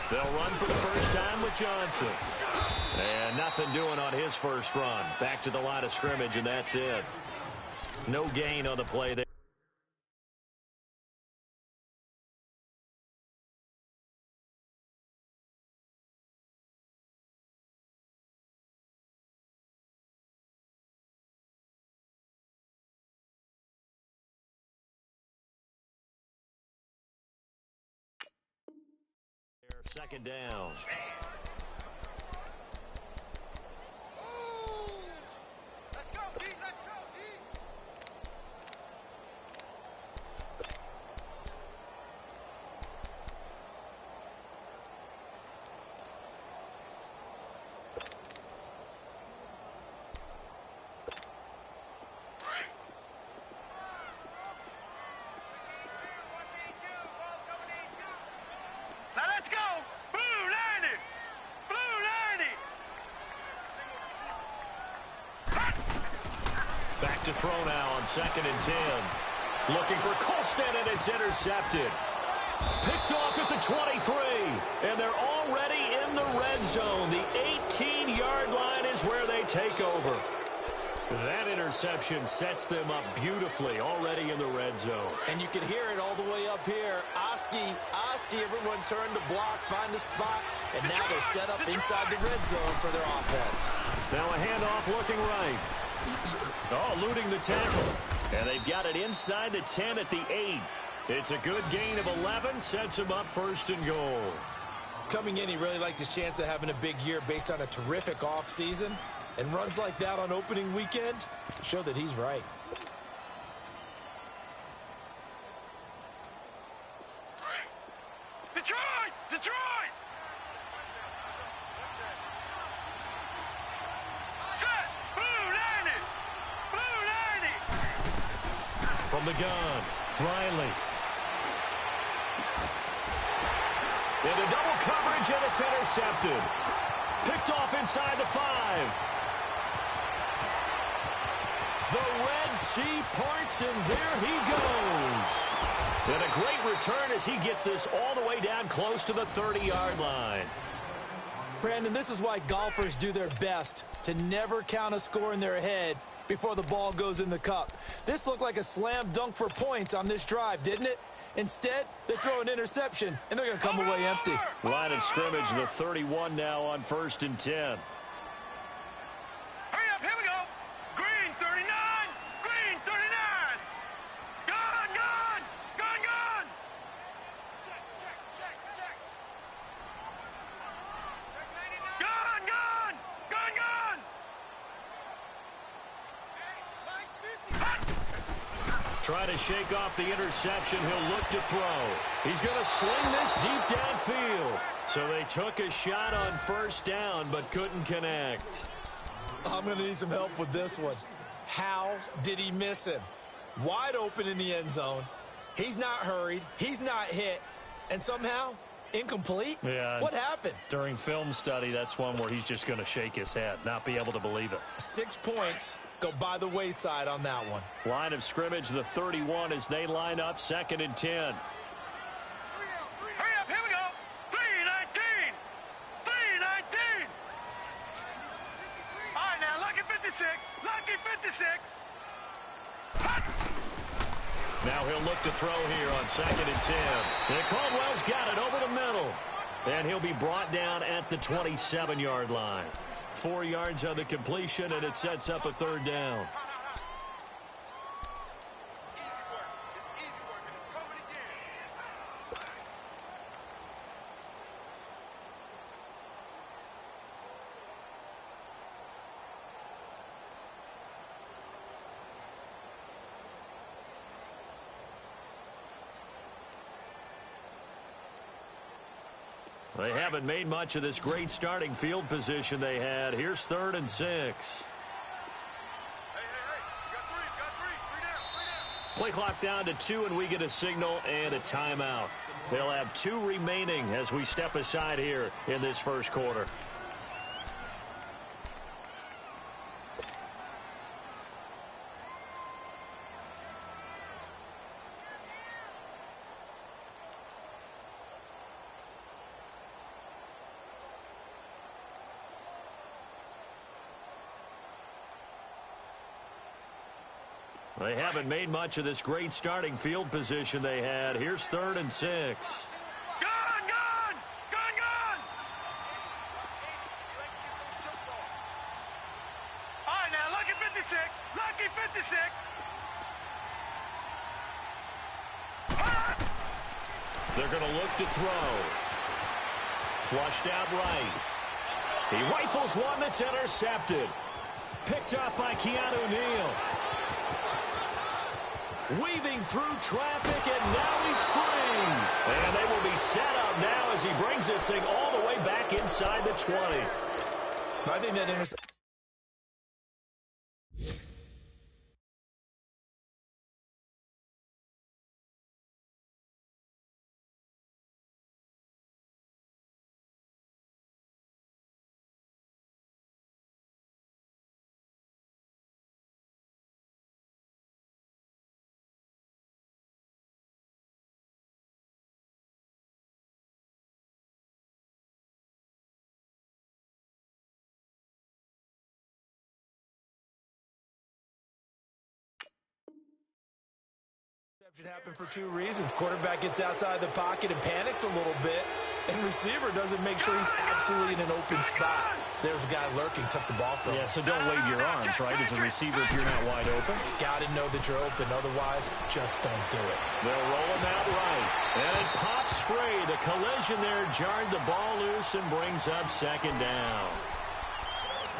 They'll run for the first time with Johnson. And nothing doing on his first run. Back to the line of scrimmage, and that's it. No gain on the play there. Second down. Let's go, D. Let's go, D. Now let's go! Blue 90! Blue 90! Back to throw now on 2nd and 10. Looking for Colston, and it's intercepted. Picked off at the 23, and they're already in the red zone. The 18-yard line is where they take over. That interception sets them up beautifully, already in the red zone. And you can hear it all the way up here. Oski, everyone turned to block, find a spot, and now they're set up inside the red zone for their offense. Now a handoff looking right. Oh, eluding the tackle. And they've got it inside the 10 at the 8. It's a good gain of 11, sets him up 1st and goal. Coming in, he really liked his chance of having a big year based on a terrific offseason. And runs like that on opening weekend show that he's right. Detroit! Detroit! Set! Blue 90! Blue 90! From the gun, Riley. Into double coverage, and it's intercepted. Picked off inside the 5. The Red Sea parts, and there he goes. And a great return as he gets this all the way down close to the 30-yard line. Brandon, this is why golfers do their best to never count a score in their head before the ball goes in the cup. This looked like a slam dunk for points on this drive, didn't it? Instead, they throw an interception, and they're going to come away empty. Line of scrimmage, the 31 now on 1st and 10. Hurry up, here we go! Green 39! Green 39! Gun, gun! Gun, gun! Check, check, check, check! Check 99! Gun, gun! Gun, gun! Hey, 50! Try to shake off the interception. He'll look to throw. He's going to sling this deep downfield. So they took a shot on 1st down, but couldn't connect. I'm going to need some help with this one. How did he miss him? Wide open in the end zone. He's not hurried. He's not hit. And somehow, incomplete? Yeah. What happened? During film study, that's one where he's just going to shake his head, not be able to believe it. 6 points go by the wayside on that one. Line of scrimmage, the 31, as they line up 2nd and 10. Hurry up, here we go! 319! 319! All right, now, lucky 56! Lucky 56! Now he'll look to throw here on 2nd and 10. And Caldwell's got it over the middle. And he'll be brought down at the 27-yard line. 4 yards on the completion, and it sets up a 3rd down. They haven't made much of this great starting field position they had. Here's 3rd and 6. Hey, you got three down. Play clock down to 2, and we get a signal and a timeout. They'll have 2 remaining as we step aside here in this first quarter. They haven't made much of this great starting field position they had. Here's 3rd and 6. Gone! Gone! Gone! Gone! All right, now, lucky 56. Lucky 56. They're going to look to throw. Flushed out right. He rifles one that's intercepted. Picked up by Keanu Neal. Weaving through traffic, and now he's free. And they will be set up now as he brings this thing all the way back inside the 20. I think that interception. Happen for 2 reasons. Quarterback gets outside the pocket and panics a little bit, and receiver doesn't make sure he's absolutely in an open spot. So there's a guy lurking, took the ball from him. Yeah, so don't wave your arms, right, as a receiver if you're not wide open. Got to know that you're open. Otherwise, just don't do it. They'll roll him out right, and it pops free. The collision there jarred the ball loose and brings up 2nd down.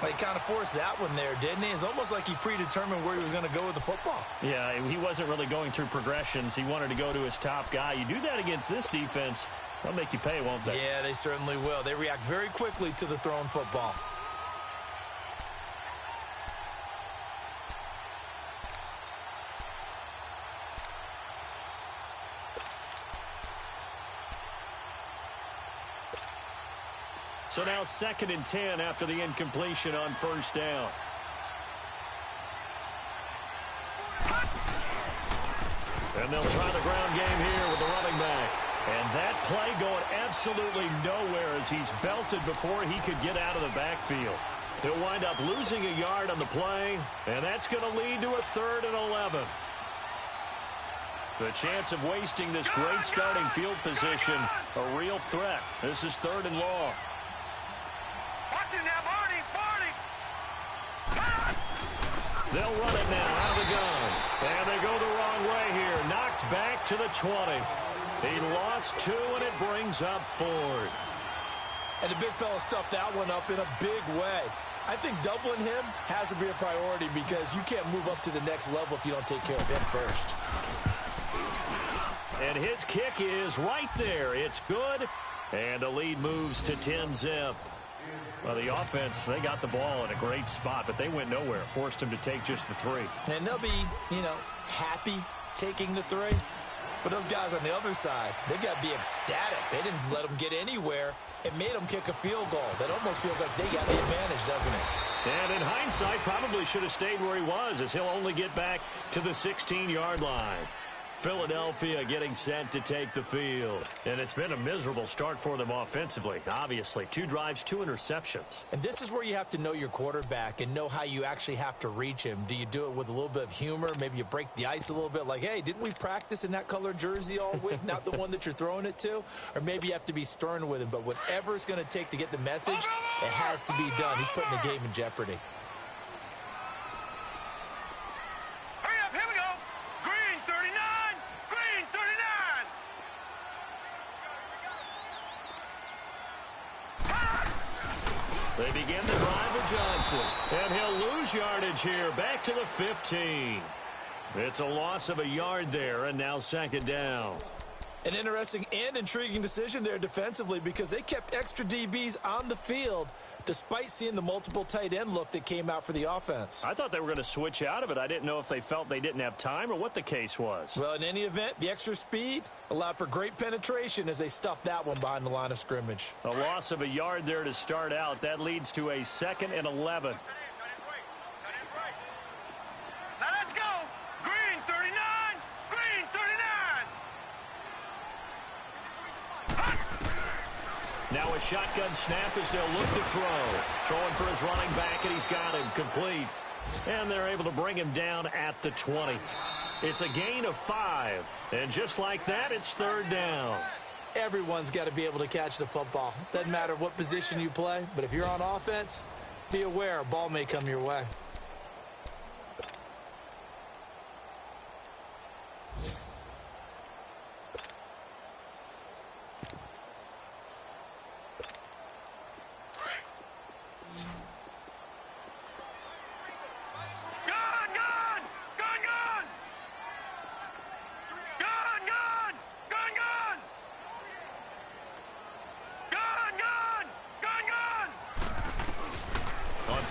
He kind of forced that one there, didn't he? It's almost like he predetermined where he was going to go with the football. Yeah, he wasn't really going through progressions. He wanted to go to his top guy. You do that against this defense, they'll make you pay, won't they? Yeah, they certainly will. They react very quickly to the thrown football. So now 2nd and 10 after the incompletion on 1st down. And they'll try the ground game here with the running back. And that play going absolutely nowhere as he's belted before he could get out of the backfield. He'll wind up losing a yard on the play, and that's going to lead to a 3rd and 11. The chance of wasting this great starting field position, a real threat. This is 3rd and long. They'll run it now out of the gun. And they go the wrong way here. Knocked back to the 20. He lost 2, and it brings up 4th. And the big fella stuffed that one up in a big way. I think doubling him has to be a priority because you can't move up to the next level if you don't take care of him first. And his kick is right there. It's good. And the lead moves to 10-zip. Well, the offense, they got the ball in a great spot, but they went nowhere. Forced him to take just the 3. And they'll be, happy taking the 3. But those guys on the other side, they got to be ecstatic. They didn't let them get anywhere. It made them kick a field goal. That almost feels like they got the advantage, doesn't it? And in hindsight, probably should have stayed where he was as he'll only get back to the 16-yard line. Philadelphia getting set to take the field. And it's been a miserable start for them offensively. Obviously, 2 drives, 2 interceptions. And this is where you have to know your quarterback and know how you actually have to reach him. Do you do it with a little bit of humor? Maybe you break the ice a little bit like, hey, didn't we practice in that color jersey all week? Not the one that you're throwing it to? Or maybe you have to be stern with him. But whatever it's going to take to get the message, it has to be done. He's putting the game in jeopardy. They begin the drive with Johnson. And he'll lose yardage here. Back to the 15. It's a loss of a yard there, and now 2nd down. An interesting and intriguing decision there defensively because they kept extra DBs on the field despite seeing the multiple tight end look that came out for the offense. I thought they were going to switch out of it. I didn't know if they felt they didn't have time or what the case was. Well, in any event, the extra speed allowed for great penetration as they stuffed that one behind the line of scrimmage. A loss of a yard there to start out. That leads to a 2nd and 11. Now let's go. Green 39. Green 39. Now a shotgun snap as they'll look to throw. Throwing for his running back, and he's got him complete. And they're able to bring him down at the 20. It's a gain of 5. And just like that, it's third down. Everyone's got to be able to catch the football. Doesn't matter what position you play, but if you're on offense, be aware a ball may come your way.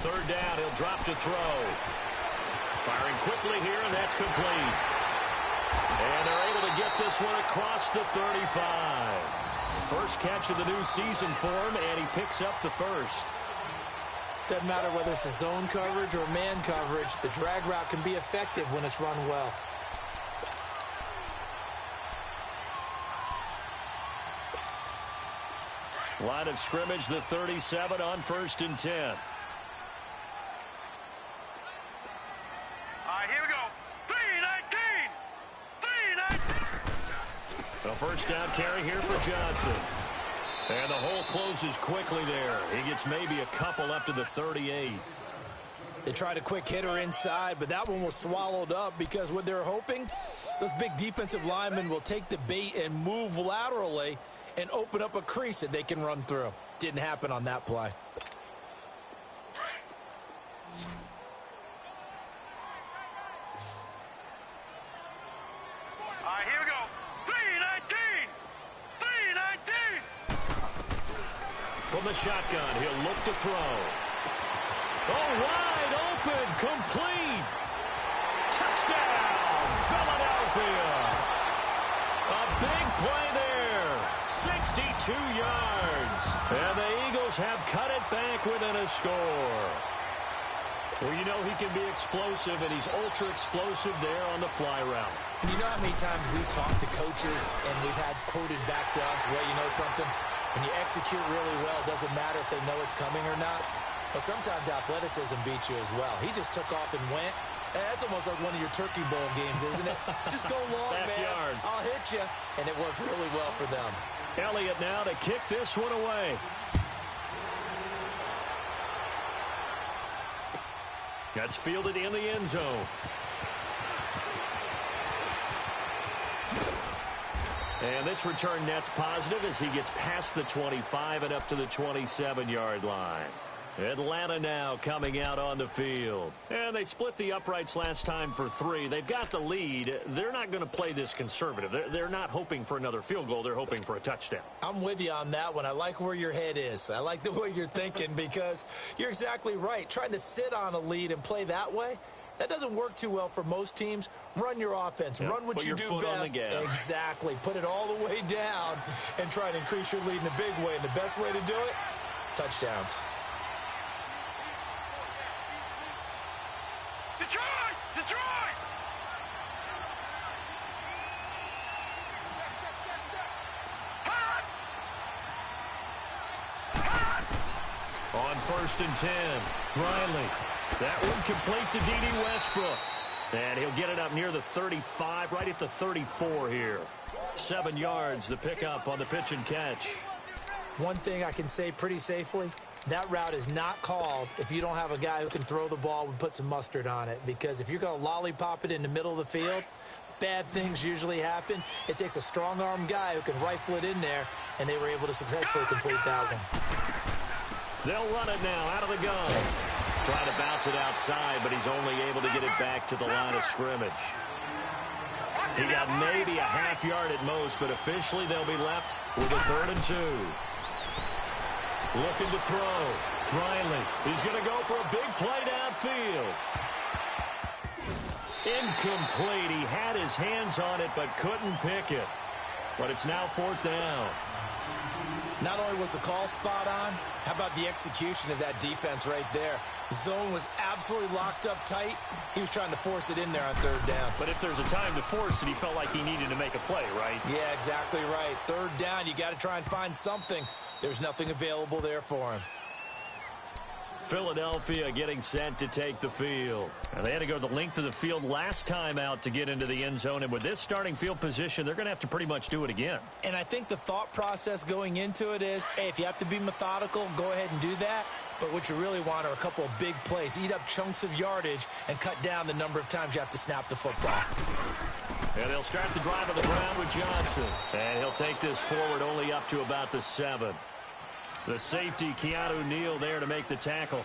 Third down, he'll drop to throw. Firing quickly here, and that's complete. And they're able to get this one across the 35. First catch of the new season for him, and he picks up the first. Doesn't matter whether it's a zone coverage or man coverage, the drag route can be effective when it's run well. Line of scrimmage, the 37 on 1st and 10. A first down carry here for Johnson. And the hole closes quickly there. He gets maybe a couple up to the 38. They tried a quick hitter inside, but that one was swallowed up because what they're hoping, those big defensive linemen will take the bait and move laterally and open up a crease that they can run through. Didn't happen on that play. From the shotgun, he'll look to throw. Oh, wide open, complete. Touchdown, Philadelphia. A big play there, 62 yards. And the Eagles have cut it back within a score. Well, you know he can be explosive, and he's ultra explosive there on the fly route. And you know how many times we've talked to coaches and we've had quoted back to us, well, you know something? When you execute really well, it doesn't matter if they know it's coming or not. But sometimes athleticism beats you as well. He just took off and went. That's almost like one of your Turkey Bowl games, isn't it? Just go long, man. I'll hit you. And it worked really well for them. Elliott now to kick this one away. That's fielded in the end zone. And this return net's positive as he gets past the 25 and up to the 27-yard line. Atlanta now coming out on the field. And they split the uprights last time for 3. They've got the lead. They're not going to play this conservative. They're not hoping for another field goal. They're hoping for a touchdown. I'm with you on that one. I like where your head is. I like the way you're thinking because you're exactly right. Trying to sit on a lead and play that way, that doesn't work too well for most teams. Run your offense. Yep. Run what you do best. Exactly. Put it all the way down and try to increase your lead in a big way. And the best way to do it, touchdowns. Detroit! Detroit! Hot! Hot! On 1st and 10, Riley. That one complete to D.D. Westbrook. And he'll get it up near the 35, right at the 34 here. 7 yards, the pickup on the pitch and catch. One thing I can say pretty safely, that route is not called if you don't have a guy who can throw the ball and put some mustard on it. Because if you're going to lollipop it in the middle of the field, bad things usually happen. It takes a strong-arm guy who can rifle it in there, and they were able to successfully complete that one. They'll run it now out of the gun. Trying to bounce it outside, but he's only able to get it back to the line of scrimmage. He got maybe a half yard at most, but officially they'll be left with a 3rd and 2. Looking to throw. Riley. He's going to go for a big play downfield. Incomplete. He had his hands on it, but couldn't pick it. But it's now 4th down. Not only was the call spot on, how about the execution of that defense right there? The zone was absolutely locked up tight. He was trying to force it in there on 3rd down. But if there's a time to force it, he felt like he needed to make a play, right? Yeah, exactly right. 3rd down, you got to try and find something. There's nothing available there for him. Philadelphia getting set to take the field. And they had to go the length of the field last time out to get into the end zone. And with this starting field position, they're going to have to pretty much do it again. And I think the thought process going into it is, hey, if you have to be methodical, go ahead and do that. But what you really want are a couple of big plays. Eat up chunks of yardage and cut down the number of times you have to snap the football. And they'll start the drive on the ground with Johnson. And he'll take this forward only up to about the 7. The safety, Keanu Neal, there to make the tackle.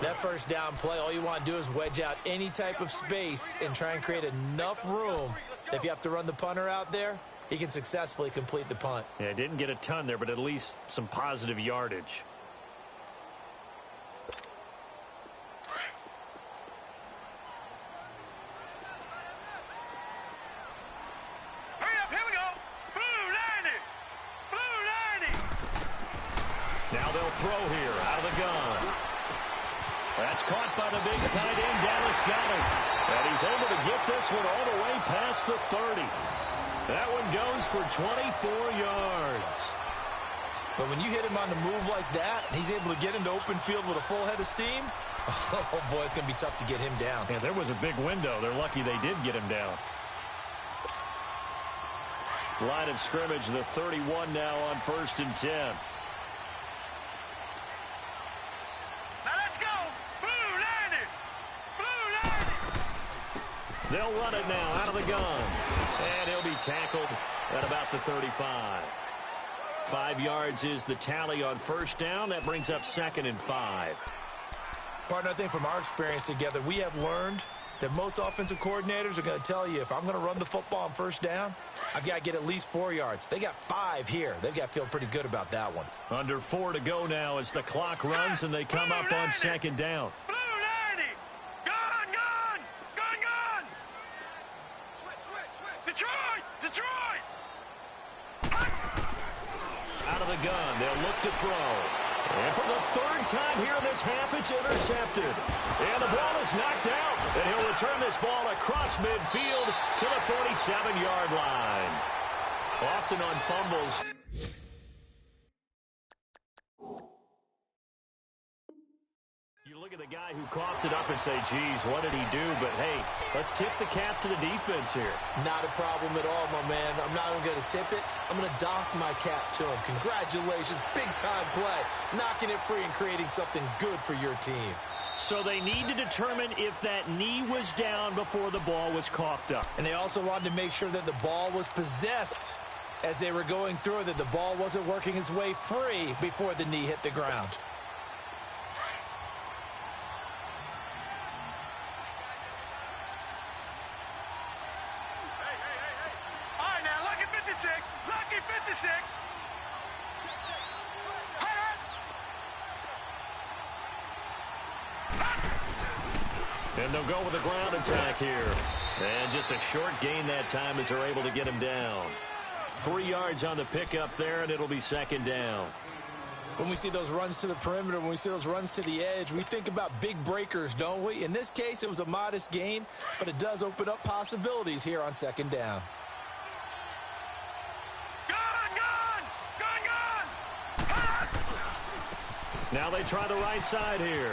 That first down play, all you want to do is wedge out any type of space and try and create enough room that if you have to run the punter out there, he can successfully complete the punt. Yeah, didn't get a ton there, but at least some positive yardage. Now they'll throw here out of the gun. That's caught by the big tight end. Dallas got him. And he's able to get this one all the way past the 30. That one goes for 24 yards. But when you hit him on the move like that, and he's able to get into open field with a full head of steam, oh, boy, it's going to be tough to get him down. Yeah, there was a big window. They're lucky they did get him down. Line of scrimmage, the 31 now on 1st and 10. They'll run it now out of the gun. And he'll be tackled at about the 35. 5 yards is the tally on 1st down. That brings up 2nd and 5. Partner, I think from our experience together, we have learned that most offensive coordinators are going to tell you, if I'm going to run the football on 1st down, I've got to get at least 4 yards. They got 5 here. They've got to feel pretty good about that one. Under 4 to go now as the clock runs and they come up on 2nd down. Out of the gun, they'll look to throw. And for the 3rd time here in this half, it's intercepted. And the ball is knocked out. And he'll return this ball across midfield to the 47-yard line. Often on fumbles. You look at the guy who coughed it up and say, geez, what did he do? But, hey, let's tip the cap to the defense here. Not a problem at all, my man. I'm not even going to tip it. I'm going to doff my cap to him. Congratulations. Big-time play. Knocking it free and creating something good for your team. So they need to determine if that knee was down before the ball was coughed up. And they also wanted to make sure that the ball was possessed as they were going through, that the ball wasn't working its way free before the knee hit the ground. And they'll go with a ground attack here. And just a short gain that time as they're able to get him down. 3 yards on the pickup there, and it'll be 2nd down. When we see those runs to the perimeter, when we see those runs to the edge, we think about big breakers, don't we? In this case, it was a modest gain, but it does open up possibilities here on 2nd down. Now they try the right side here.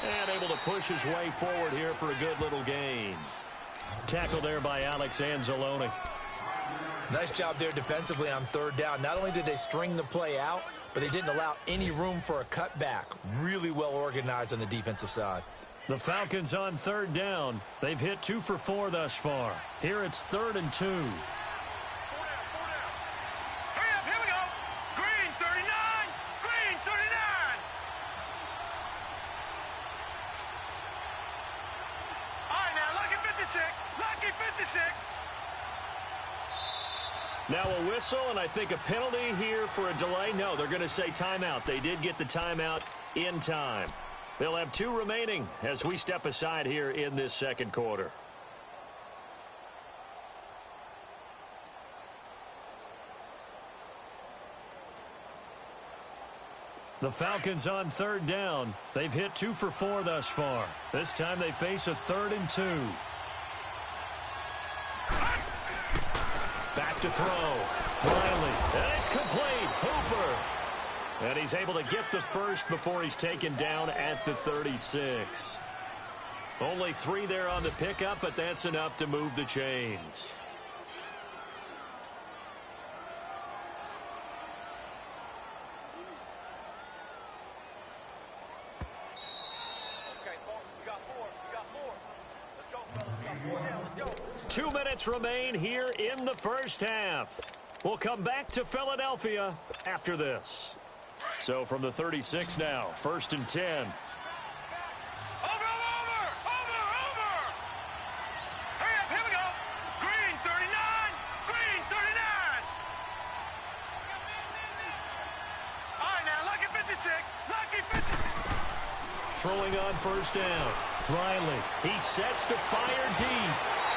And able to push his way forward here for a good little gain. Tackle there by Alex Anzalone. Nice job there defensively on 3rd down. Not only did they string the play out, but they didn't allow any room for a cutback. Really well organized on the defensive side. The Falcons on 3rd down. They've hit 2 for 4 thus far. Here it's 3rd and 2. Now a whistle, and I think a penalty here for a delay. No, they're going to say timeout. They did get the timeout in time. They'll have 2 remaining as we step aside here in this 2nd quarter. The Falcons on 3rd down. They've hit 2 for 4 thus far. This time they face a 3rd and 2. Back to throw. Riley. And it's complete. Hooper. And he's able to get the first before he's taken down at the 36. Only 3 there on the pickup, but that's enough to move the chains. Okay, we got 4. We got 4. Let's go, fellas. We got 4 now. Let's go. 2 minutes remain here in the first half. We'll come back to Philadelphia after this. So from the 36 now, 1st and 10. Over! Hurry up, here we go. Green 39. Green 39. All right, now, lucky 56. Lucky 56. Throwing on 1st down. Riley, he sets to fire deep.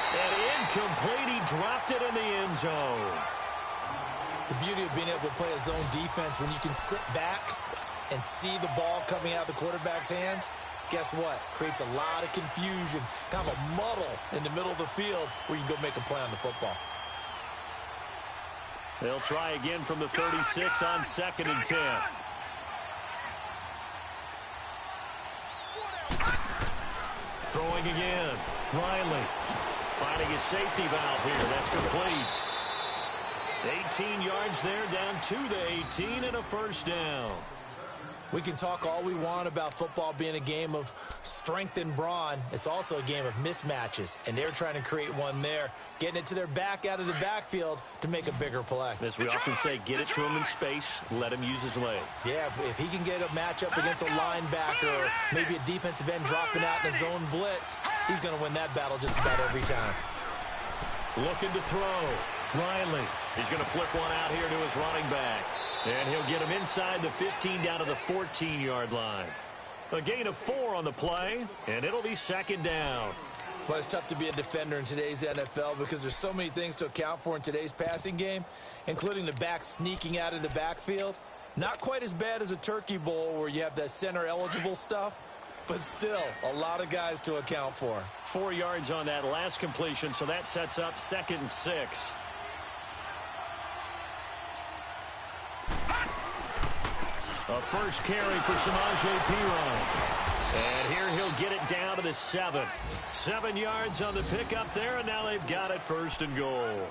And incomplete, he dropped it in the end zone. The beauty of being able to play a zone defense when you can sit back and see the ball coming out of the quarterback's hands, guess what? Creates a lot of confusion, kind of a muddle in the middle of the field where you can go make a play on the football. They'll try again from the 36 on 2nd and 10. Throwing again. Riley finding his safety valve here. That's complete. 18 yards there, down to the 18 and a 1st down. We can talk all we want about football being a game of strength and brawn. It's also a game of mismatches, and they're trying to create one there, getting it to their back out of the backfield to make a bigger play. As we often say, get it to him in space, let him use his leg. Yeah, if he can get a matchup against a linebacker or maybe a defensive end dropping out in a zone blitz, he's going to win that battle just about every time. Looking to throw. Riley, he's going to flip one out here to his running back. And he'll get him inside the 15 down to the 14-yard line. A gain of 4 on the play, and it'll be 2nd down. Well, it's tough to be a defender in today's NFL because there's so many things to account for in today's passing game, including the back sneaking out of the backfield. Not quite as bad as a turkey bowl where you have that center-eligible stuff, but still a lot of guys to account for. 4 yards on that last completion, so that sets up 2nd and 6. A first carry for Samaje Perine. And here he'll get it down to the 7. 7 yards on the pickup there, and now they've got it 1st and goal.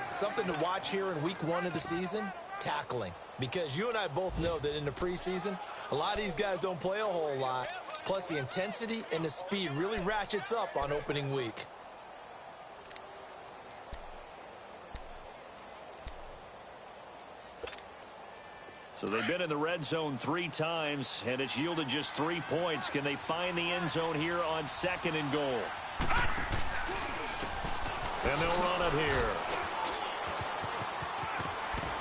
Something to watch here in week 1 of the season, tackling. Because you and I both know that in the preseason, a lot of these guys don't play a whole lot. Plus the intensity and the speed really ratchets up on opening week. So they've been in the red zone 3 times, and it's yielded just 3 points. Can they find the end zone here on 2nd and goal? And they'll run it here.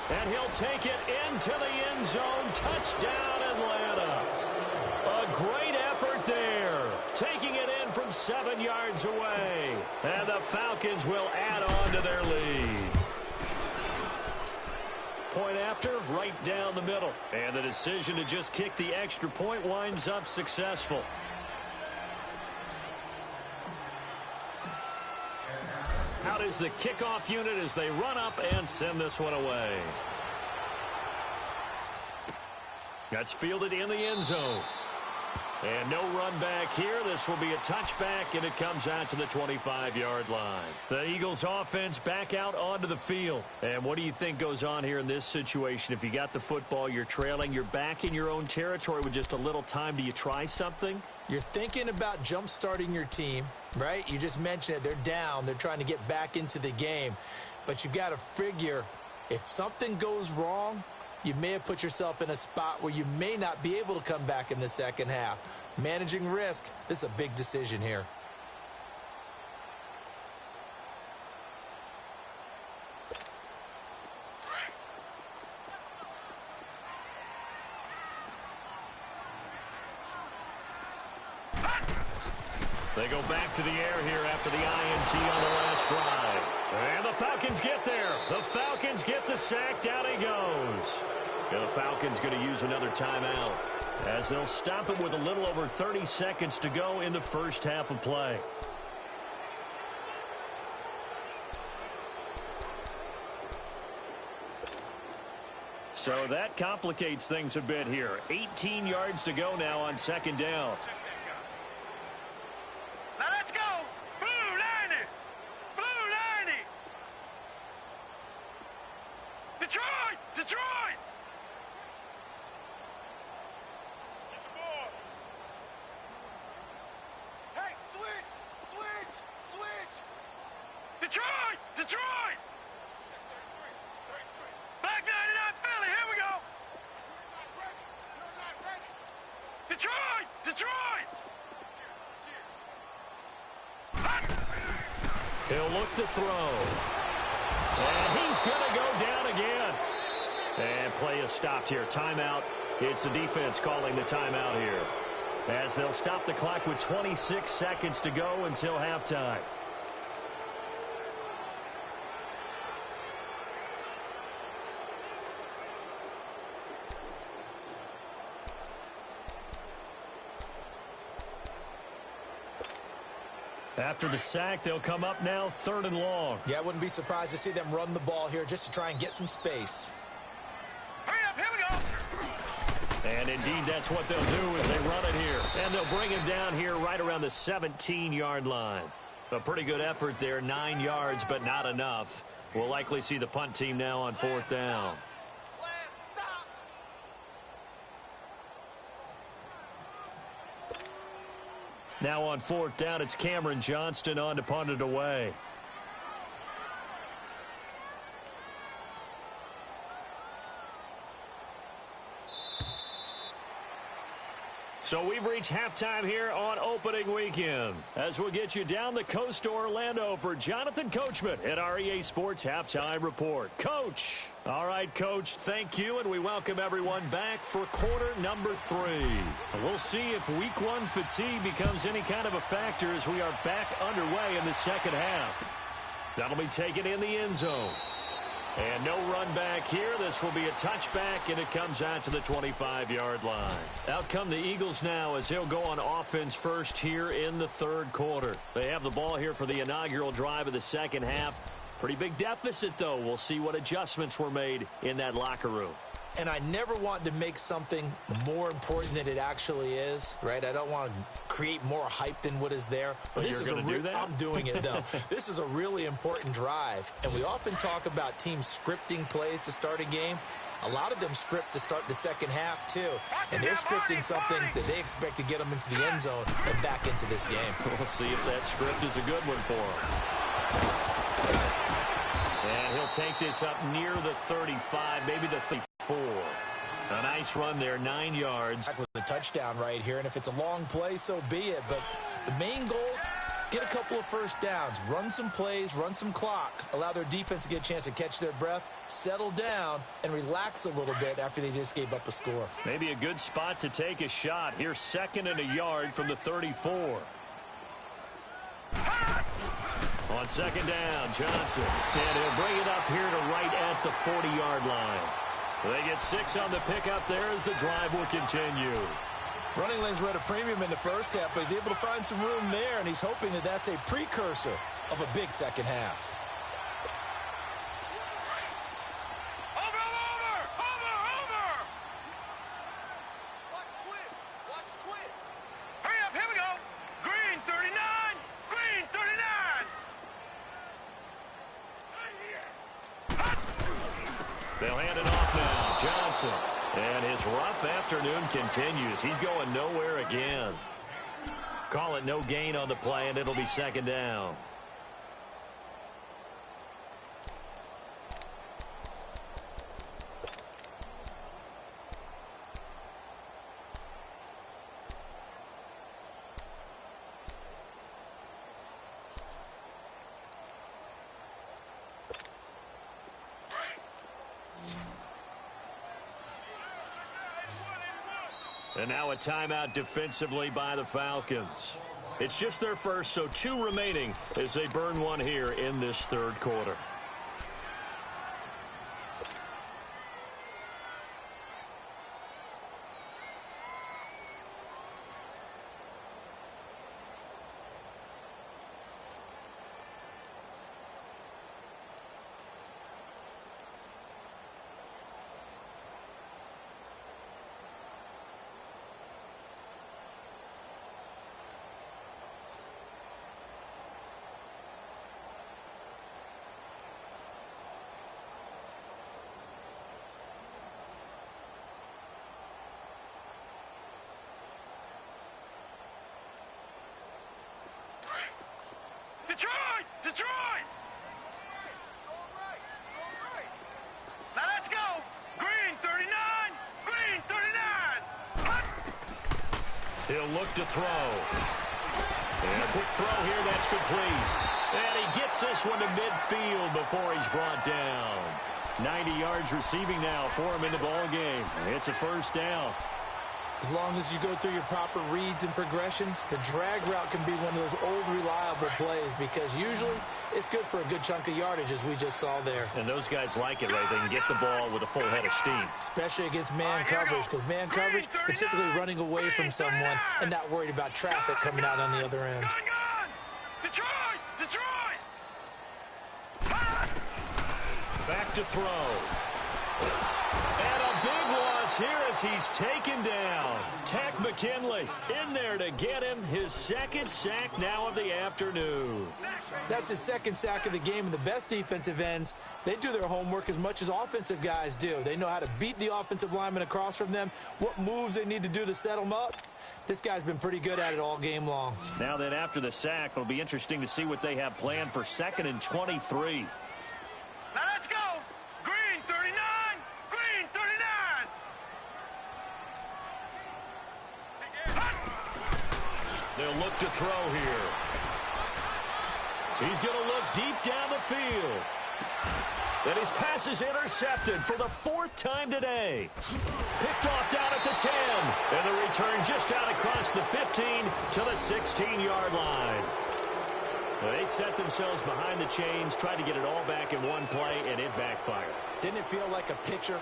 And he'll take it into the end zone. Touchdown, Atlanta. A great effort there. Taking it in from 7 yards away. And the Falcons will add on to their lead. Point after, right down the middle. And the decision to just kick the extra point winds up successful. Out is the kickoff unit as they run up and send this one away. That's fielded in the end zone. And no run back here. This will be a touchback, and it comes out to the 25-yard line. The Eagles offense back out onto the field. And what do you think goes on here in this situation? If you got the football, you're trailing, you're back in your own territory with just a little time. Do you try something? You're thinking about jump-starting your team, right? You just mentioned it. They're down. They're trying to get back into the game. But you've got to figure if something goes wrong, you may have put yourself in a spot where you may not be able to come back in the second half. Managing risk, this is a big decision here. They go back to the air here after the INT on the last drive. And the Falcons get there. The Falcons get the sack. Down he goes. And the Falcons going to use another timeout as they'll stop it with a little over 30 seconds to go in the first half of play. So that complicates things a bit here. 18 yards to go now on second down. Now let's go. Blue 90. Blue 90. Detroit. Detroit. Get the ball. Hey, switch. Switch. Switch. Detroit. Detroit. Black 99 Philly. Here we go. You're not ready. You're not ready. Detroit. Detroit. He'll look to throw. And he's going to go down again. And play is stopped here. Timeout. It's the defense calling the timeout here, as they'll stop the clock with 26 seconds to go until halftime. After the sack, they'll come up now 3rd and long. Yeah, I wouldn't be surprised to see them run the ball here just to try and get some space. Hurry up, here we go. And indeed, that's what they'll do as they run it here. And they'll bring him down here right around the 17-yard line. A pretty good effort there, 9 yards, but not enough. We'll likely see the punt team now on 4th down. Now on 4th down, it's Cameron Johnston on to punt it away. So we've reached halftime here on opening weekend, as we'll get you down the coast to Orlando for Jonathan Coachman at our EA Sports Halftime Report. Coach. All right, Coach, thank you, and we welcome everyone back for quarter number 3. We'll see if week 1 fatigue becomes any kind of a factor as we are back underway in the second half. That'll be taken in the end zone. And no run back here. This will be a touchback, and it comes out to the 25-yard line. Out come the Eagles now as they'll go on offense first here in the 3rd quarter. They have the ball here for the inaugural drive of the second half. Pretty big deficit, though. We'll see what adjustments were made in that locker room. And I never want to make something more important than it actually is, right? I don't want to create more hype than what is there. But this is do that? I'm doing it, though. This is a really important drive. And we often talk about teams scripting plays to start a game. A lot of them script to start the second half, too. And they're scripting something that they expect to get them into the end zone and back into this game. We'll see if that script is a good one for them. And he'll take this up near the 35, maybe the 34. A nice run there, 9 yards. With a touchdown right here, and if it's a long play, so be it. But the main goal, get a couple of first downs, run some plays, run some clock, allow their defense to get a chance to catch their breath, settle down, and relax a little bit after they just gave up a score. Maybe a good spot to take a shot. Here's 2nd and a yard from the 34. On 2nd down, Johnson. And he'll bring it up here to right at the 40-yard line. They get 6 on the pickup there as the drive will continue. Running lanes were at a premium in the first half, but he's able to find some room there, and he's hoping that that's a precursor of a big second half. Over! Watch twist! Watch twist! Hurry up, here we go! Green 39! Green 39! They'll hand it off now. Johnson. And his rough afternoon continues. He's going nowhere again. Call it no gain on the play, and it'll be 2nd down. And now a timeout defensively by the Falcons. It's just their first, so 2 remaining as they burn one here in this 3rd quarter. Detroit! Detroit! Now let's go! Green 39! Green 39! He'll look to throw. And a quick throw here, that's complete. And he gets this one to midfield before he's brought down. 90 yards receiving now for him in the ball game. It's a first down. As long as you go through your proper reads and progressions, the drag route can be one of those old reliable plays because usually it's good for a good chunk of yardage, as we just saw there. And those guys like it, right? They can get the ball with a full head of steam. Especially against man coverage, because man coverage, they're typically running away from someone and not worried about traffic coming out on the other end. Gun! Detroit! Detroit! Back to throw. And a big loss here as he's taken down. Tech McKinley in there to get him his second sack now of the afternoon. That's his second sack of the game, and the best defensive ends, they do their homework as much as offensive guys do. They know how to beat the offensive lineman across from them, what moves they need to do to set them up. This guy's been pretty good at it all game long. Now then, after the sack, it'll be interesting to see what they have planned for 2nd and 23. Now let's go! Green 39! Green 39! They'll look to throw here. He's going to look deep down the field. And his pass is intercepted for the 4th time today. Picked off down at the 10. And the return just out across the 15 to the 16-yard line. They set themselves behind the chains, tried to get it all back in one play, and it backfired. Didn't it feel like a pitcher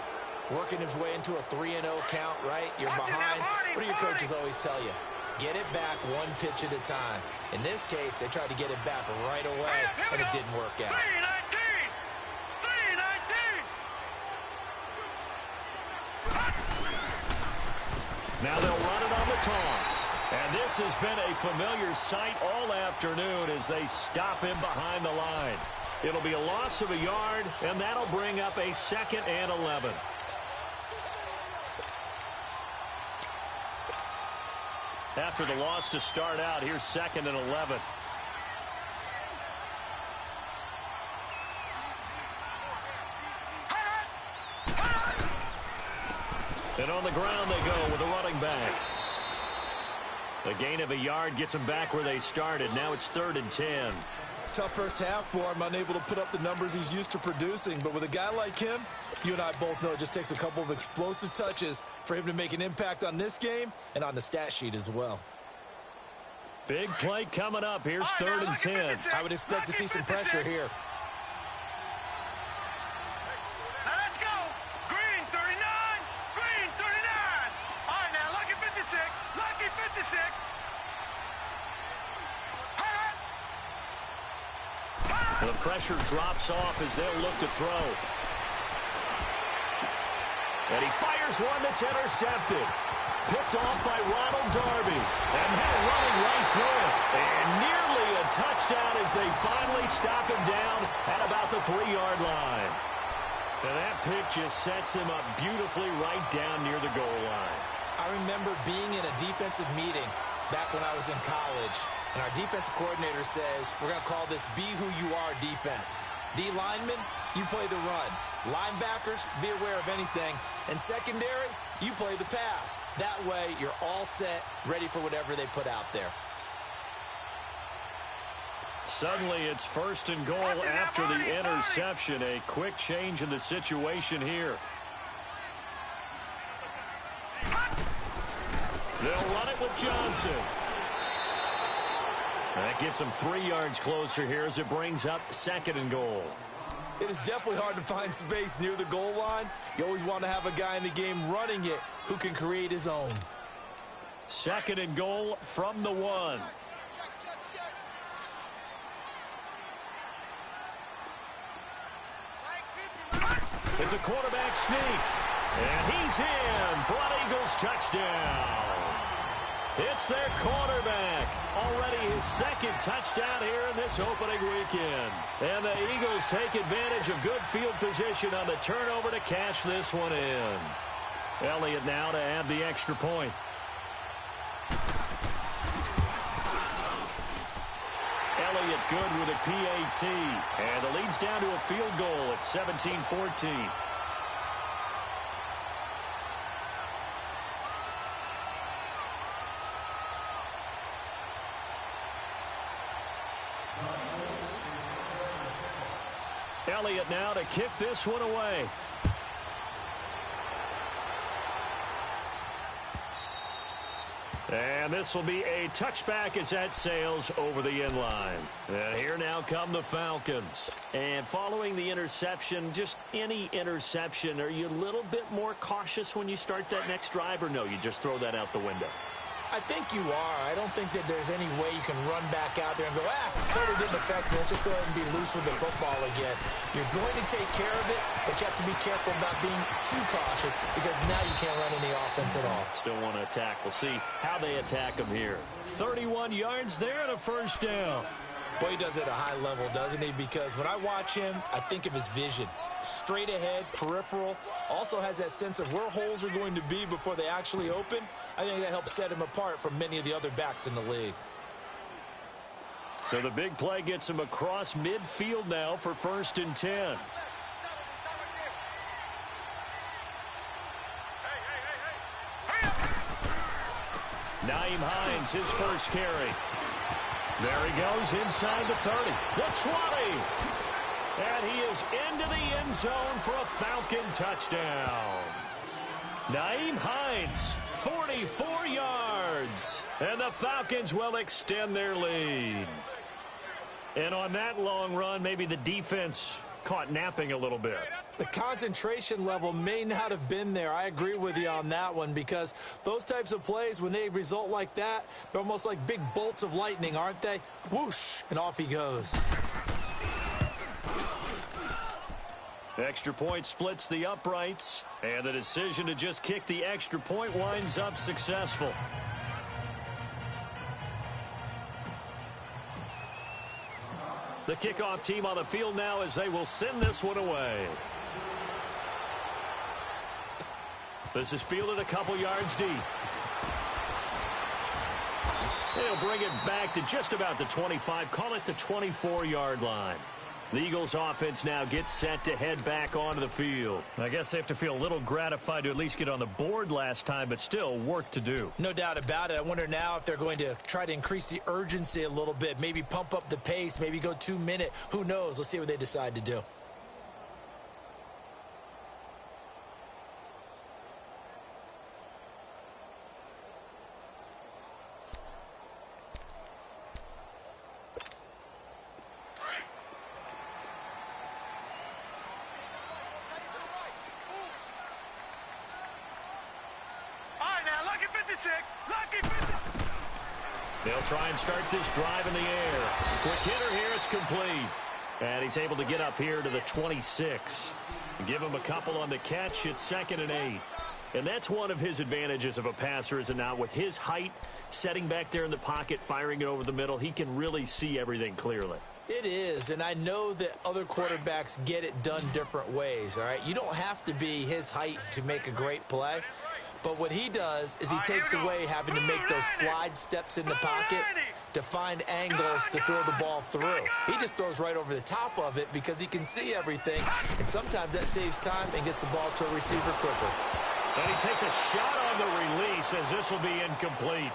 working his way into a 3-0 count, right? You're behind. What do your coaches always tell you? Get it back one pitch at a time. In this case, they tried to get it back right away, and it didn't work out. 319! 319! Now they'll run it on the toss. And this has been a familiar sight all afternoon as they stop him behind the line. It'll be a loss of a yard, and that'll bring up a 2nd and 11. After the loss to start out, here's 2nd and 11. And on the ground they go with a running back. The gain of a yard gets them back where they started. Now it's 3rd and 10. Tough first half for him, unable to put up the numbers he's used to producing. But with a guy like him, you and I both know it just takes a couple of explosive touches for him to make an impact on this game and on the stat sheet as well. Big play coming up. Here's 3rd and 10. I would expect to see some pressure here. Now let's go! Green 39! Green 39! All right, now, lucky 56! Lucky 56! The pressure drops off as they'll look to throw. And he fires one that's intercepted. Picked off by Ronald Darby. And they're running right through it. And nearly a touchdown as they finally stop him down at about the 3-yard line. And that pick just sets him up beautifully right down near the goal line. I remember being in a defensive meeting back when I was in college, and our defensive coordinator says, we're going to call this be who you are defense. D linemen, you play the run. Linebackers, be aware of anything. And secondary, you play the pass. That way, you're all set, ready for whatever they put out there. Suddenly, it's 1st and goal after the interception. A quick change in the situation here. They'll run it with Johnson. That gets them 3 yards closer here as it brings up 2nd and goal. It is definitely hard to find space near the goal line. You always want to have a guy in the game running it who can create his own. 2nd and goal from the 1. It's a quarterback sneak. And he's in for an Eagles touchdown. It's their quarterback. Already his 2nd touchdown here in this opening weekend. And the Eagles take advantage of good field position on the turnover to cash this one in. Elliott now to add the extra point. Elliott good with a PAT. And the lead's down to a field goal at 17-14. Elliott now to kick this one away. And this will be a touchback as that sails over the end line. And here now come the Falcons. And following the interception, just any interception, are you a little bit more cautious when you start that next drive, or no, you just throw that out the window? I think you are. I don't think that there's any way you can run back out there and go, totally didn't affect me. Let's just go ahead and be loose with the football again. You're going to take care of it, but you have to be careful about being too cautious because now you can't run any offense at all. Still want to attack. We'll see how they attack them here. 31 yards there and a first down. Boy, he does it at a high level, doesn't he? Because when I watch him, I think of his vision. Straight ahead, peripheral, also has that sense of where holes are going to be before they actually open. I think that helps set him apart from many of the other backs in the league. So the big play gets him across midfield now for 1st and 10. Nyheim Hines, his first carry. There he goes inside the 30, the 20. And he is into the end zone for a Falcon touchdown. Nyheim Hines, 44 yards. And the Falcons will extend their lead. And on that long run, maybe the defense caught napping a little bit. The concentration level may not have been there. I agree with you on that one because those types of plays, when they result like that, they're almost like big bolts of lightning, aren't they? Whoosh, and off he goes. Extra point splits the uprights, and the decision to just kick the extra point winds up successful. The kickoff team on the field now as they will send this one away. This is fielded a couple yards deep. They'll bring it back to just about the 25, call it the 24-yard line. The Eagles offense now gets set to head back onto the field. I guess they have to feel a little gratified to at least get on the board last time, but still work to do. No doubt about it. I wonder now if they're going to try to increase the urgency a little bit, maybe pump up the pace, maybe go 2-minute. Who knows? Let's see what they decide to do. They'll try and start this drive in the air. Quick hitter here, it's complete. And he's able to get up here to the 26. Give him a couple on the catch, it's 2nd and 8. And that's one of his advantages of a passer, is it not? With his height, setting back there in the pocket, firing it over the middle, he can really see everything clearly. It is, and I know that other quarterbacks get it done different ways, all right? You don't have to be his height to make a great play. But what he does is he takes away having to make those slide steps in the pocket to find angles to throw the ball through. He just throws right over the top of it because he can see everything, and sometimes that saves time and gets the ball to a receiver quicker. And he takes a shot on the release as this will be incomplete.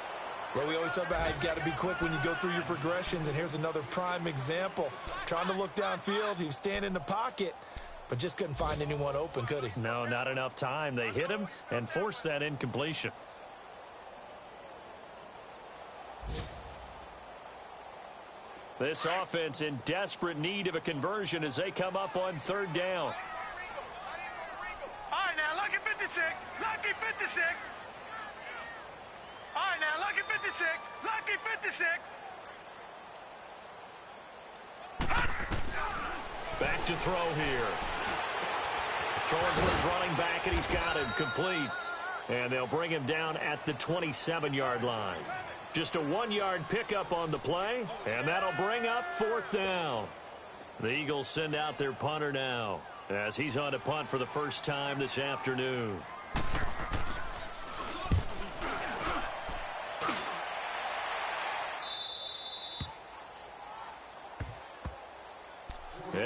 Well, we always talk about how you've got to be quick when you go through your progressions, and here's another prime example. Trying to look downfield, he was standing in the pocket, but just couldn't find anyone open, could he? No, not enough time. They hit him and forced that incompletion. This offense in desperate need of a conversion as they come up on 3rd down. All right, now, lucky 56. Lucky 56. All right, now, lucky 56. Lucky 56. Back to throw here. Throwing for his running back, and he's got him complete. And they'll bring him down at the 27-yard line. Just a 1-yard pickup on the play, and that'll bring up 4th down. The Eagles send out their punter now as he's on to punt for the first time this afternoon.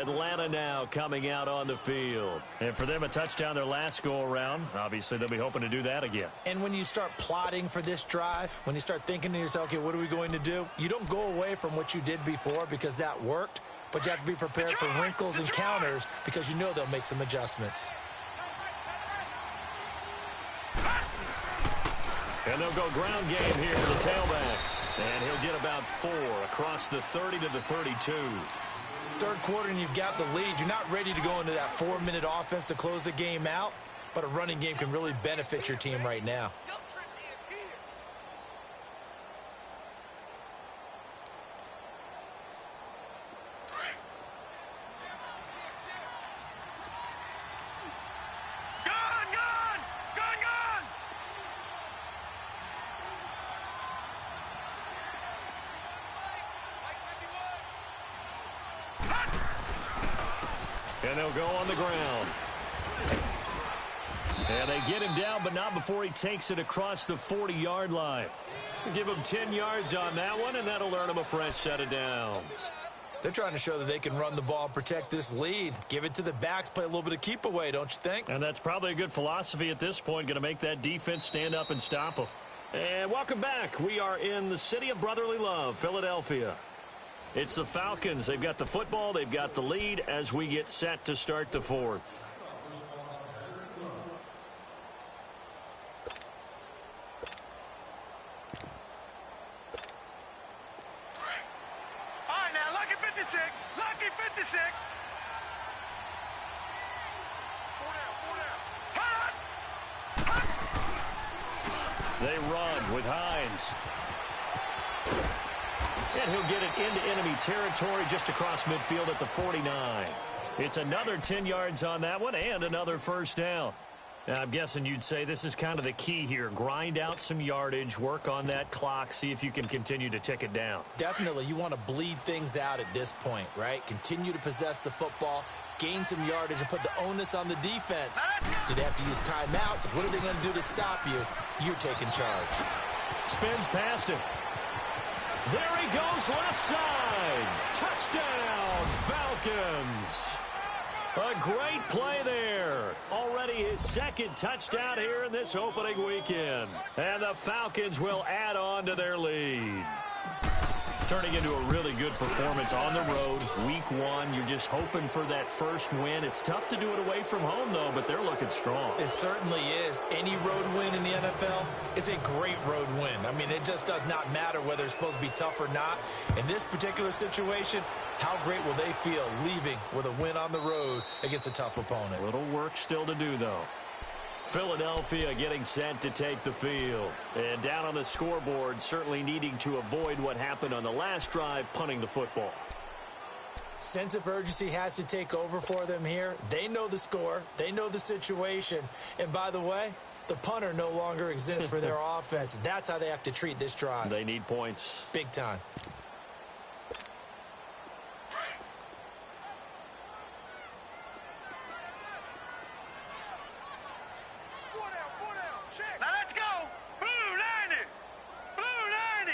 Atlanta now coming out on the field. And for them, a touchdown their last go-around. Obviously, they'll be hoping to do that again. And when you start plotting for this drive, when you start thinking to yourself, okay, what are we going to do? You don't go away from what you did before because that worked, but you have to be prepared for wrinkles and counters because you know they'll make some adjustments. And they'll go ground game here for the tailback. And he'll get about 4 across the 30 to the 32. Third quarter and you've got the lead. You're not ready to go into that 4-minute offense to close the game out, but a running game can really benefit your team right now. And they'll go on the ground. And they get him down, but not before he takes it across the 40-yard line. Give him 10 yards on that one, and that'll earn him a fresh set of downs. They're trying to show that they can run the ball and protect this lead. Give it to the backs, play a little bit of keep away, don't you think? And that's probably a good philosophy at this point, going to make that defense stand up and stop them. And welcome back. We are in the city of brotherly love, Philadelphia. It's the Falcons. They've got the football. They've got the lead as we get set to start the fourth. All right, now, lucky 56. Lucky 56. They run with Hines. And he'll get it into enemy territory just across midfield at the 49. It's another 10 yards on that one and another first down. Now, I'm guessing you'd say this is kind of the key here. Grind out some yardage, work on that clock, see if you can continue to tick it down. Definitely, you want to bleed things out at this point, right? Continue to possess the football, gain some yardage, and put the onus on the defense. Do they have to use timeouts? What are they going to do to stop you? You're taking charge. Spins past him. There he goes, left side. Touchdown, Falcons. A great play there. Already his second touchdown here in this opening weekend. And the Falcons will add on to their lead. Turning into a really good performance on the road. Week 1, you're just hoping for that first win. It's tough to do it away from home, though, but they're looking strong. It certainly is. Any road win in the NFL is a great road win. I mean, it just does not matter whether it's supposed to be tough or not. In this particular situation, how great will they feel leaving with a win on the road against a tough opponent? A little work still to do, though. Philadelphia getting set to take the field. And down on the scoreboard, certainly needing to avoid what happened on the last drive, punting the football. Sense of urgency has to take over for them here. They know the score. They know the situation. And by the way, the punter no longer exists for their offense. That's how they have to treat this drive. They need points. Big time. Now let's go. Blue 90. Blue 90.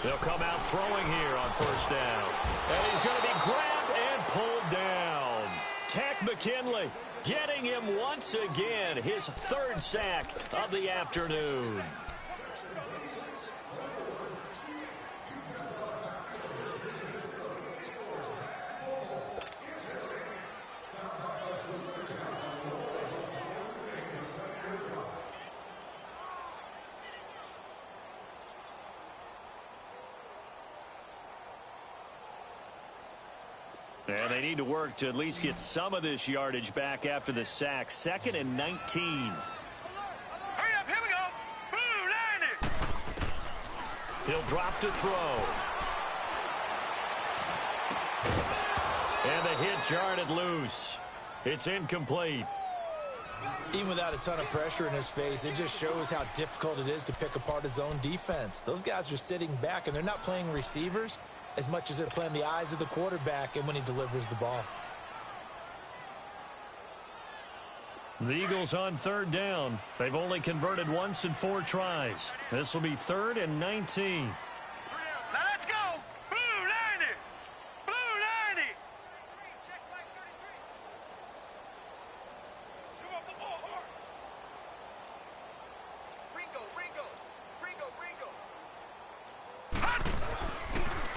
They'll come out throwing here on first down. And he's going to be grabbed and pulled down. Takk McKinley getting him once again, his third sack of the afternoon. And they need to work to at least get some of this yardage back after the sack. 2nd and 19. Hurry up, here we go. Blue 90. He'll drop to throw. And the hit jarred loose. It's incomplete. Even without a ton of pressure in his face, it just shows how difficult it is to pick apart his own defense. Those guys are sitting back, and they're not playing receivers as much as they're playing the eyes of the quarterback and when he delivers the ball. The Eagles on third down. They've only converted once in 4 tries. This will be 3rd and 19. Now let's go. Blue 90.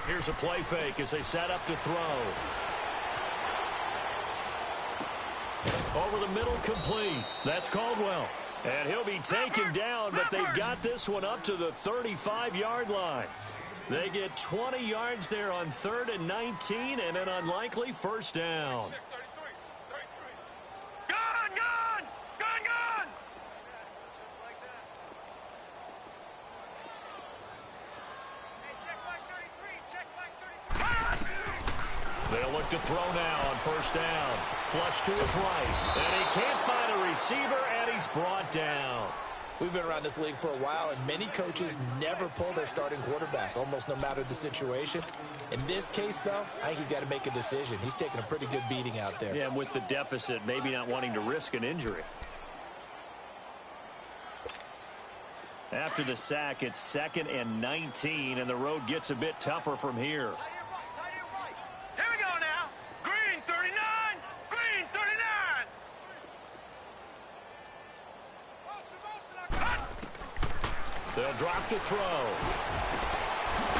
Here's a play fake as they set up to throw. Over the middle, complete. That's Caldwell. And he'll be taken down, but they've got this one up to the 35-yard line. They get 20 yards there on 3rd and 19 and an unlikely first down. They'll look to throw now on first down. Flush to his right. And he can't find a receiver, and he's brought down. We've been around this league for a while, and many coaches never pull their starting quarterback, almost no matter the situation. In this case, though, I think he's got to make a decision. He's taking a pretty good beating out there. Yeah, and with the deficit, maybe not wanting to risk an injury. After the sack, it's 2nd and 19, and the road gets a bit tougher from here. They'll drop to throw.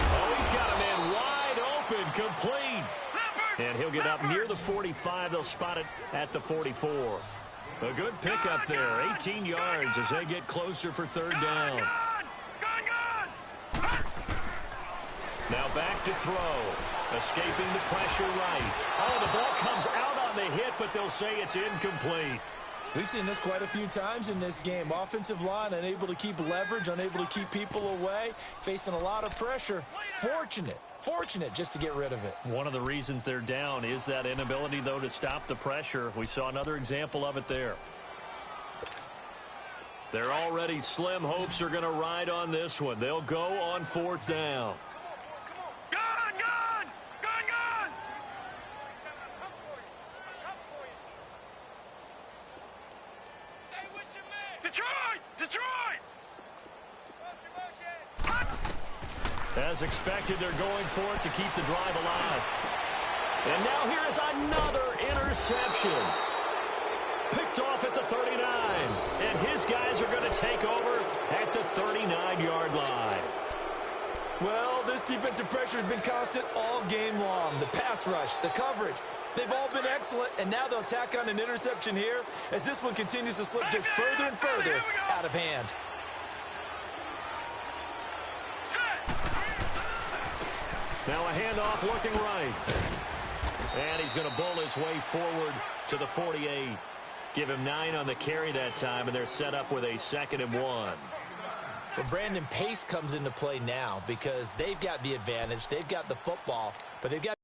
Oh, he's got a man wide open, complete. And he'll get up near the 45. They'll spot it at the 44. A good pickup there, 18 yards as they get closer for 3rd down. Now back to throw. Escaping the pressure right. Oh, the ball comes out on the hit, but they'll say it's incomplete. We've seen this quite a few times in this game. Offensive line unable to keep leverage, unable to keep people away, facing a lot of pressure. Fortunate just to get rid of it. One of the reasons they're down is that inability, though, to stop the pressure. We saw another example of it there. Their already slim hopes are going to ride on this one. They'll go on 4th down. As expected, they're going for it to keep the drive alive. And now here is another interception. Picked off at the 39. And his guys are going to take over at the 39-yard line. Well, this defensive pressure has been constant all game long. The pass rush, the coverage, they've all been excellent. And now they'll tack on an interception here as this one continues to slip just further and further out of hand. Now a handoff looking right. And he's going to bull his way forward to the 48. Give him 9 on the carry that time, and they're set up with a 2nd and 1. Well, Brandon, pace comes into play now because they've got the advantage. They've got the football, but they've got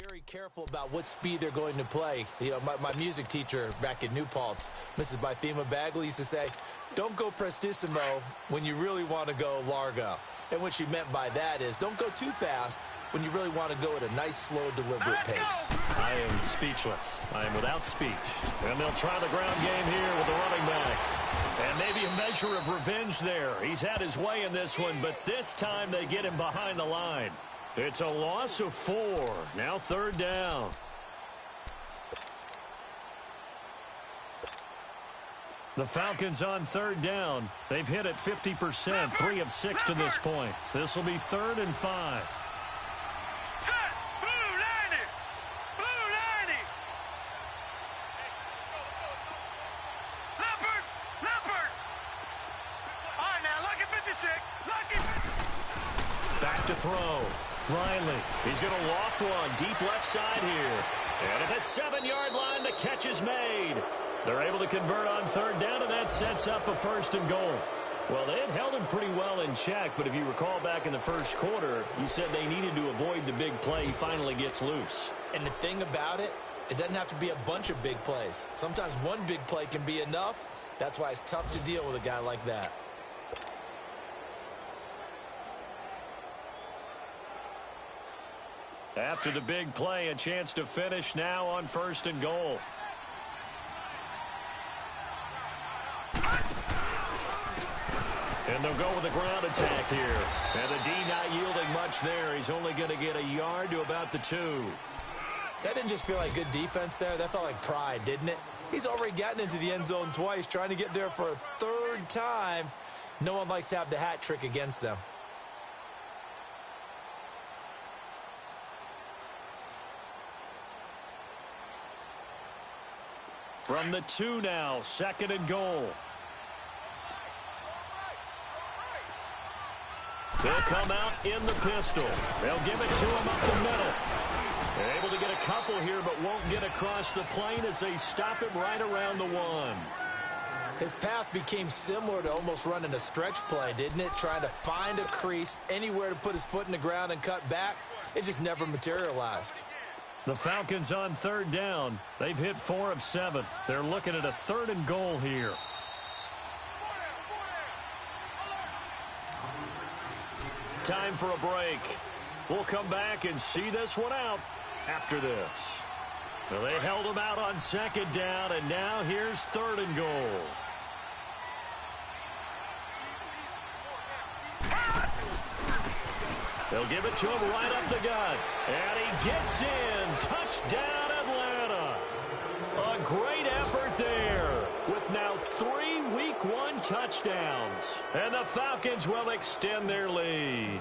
very careful about what speed they're going to play. You know, my music teacher back in New Paltz, Mrs. Bythema Bagley, used to say, don't go prestissimo when you really want to go largo. And what she meant by that is don't go too fast when you really want to go at a nice, slow, deliberate pace. I am speechless. I am without speech. And they'll try the ground game here with the running back. And maybe a measure of revenge there. He's had his way in this one, but this time they get him behind the line. It's a loss of 4. Now 3rd down. The Falcons on 3rd down. They've hit it 50%, 3 of 6 to this point. This will be 3rd and 5. Back to throw. Riley, he's going to loft one deep left side here. And at the 7-yard line, the catch is made. They're able to convert on 3rd down, and that sets up a 1st and goal. Well, they had held him pretty well in check, but if you recall back in the first quarter, you said they needed to avoid the big play. He finally gets loose. And the thing about it, it doesn't have to be a bunch of big plays. Sometimes one big play can be enough. That's why it's tough to deal with a guy like that. After the big play, a chance to finish now on 1st and goal. And they'll go with a ground attack here. And the D not yielding much there. He's only going to get a yard to about the 2. That didn't just feel like good defense there. That felt like pride, didn't it? He's already gotten into the end zone twice, trying to get there for a third time. No one likes to have the hat trick against them. From the 2 now, 2nd and goal. They'll come out in the pistol. They'll give it to him up the middle. They're able to get a couple here, but won't get across the plane as they stop him right around the 1. His path became similar to almost running a stretch play, didn't it? Trying to find a crease, anywhere to put his foot in the ground and cut back. It just never materialized. The Falcons on 3rd down. They've hit 4 of 7. They're looking at a 3rd and goal here. Time for a break. We'll come back and see this one out after this. Well, they held him out on 2nd down, and now here's 3rd and goal. They'll give it to him right up the gut. And he gets in. Touchdown, Atlanta. A great effort there with now 3 Week 1 touchdowns. And the Falcons will extend their lead.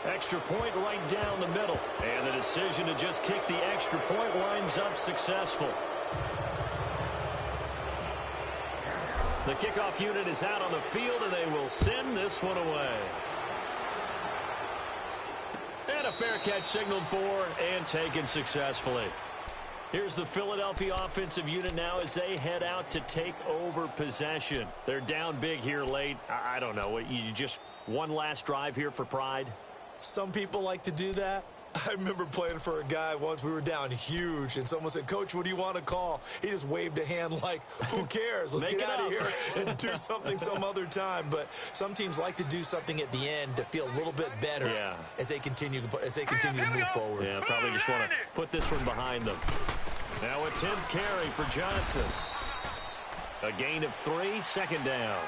Extra point right down the middle. And the decision to just kick the extra point winds up successful. The kickoff unit is out on the field, and they will send this one away. And a fair catch signaled for and taken successfully. Here's the Philadelphia offensive unit now as they head out to take over possession. They're down big here late. I don't know. You just one last drive here for pride? Some people like to do that. I remember playing for a guy once. We were down huge, and someone said, "Coach, what do you want to call?" He just waved a hand like, who cares? Let's get out of here and do something some other time. But some teams like to do something at the end to feel a little bit better as they continue to move forward. Yeah, probably just want to put this one behind them. Now a 10th carry for Johnson. A gain of 3, 2nd down.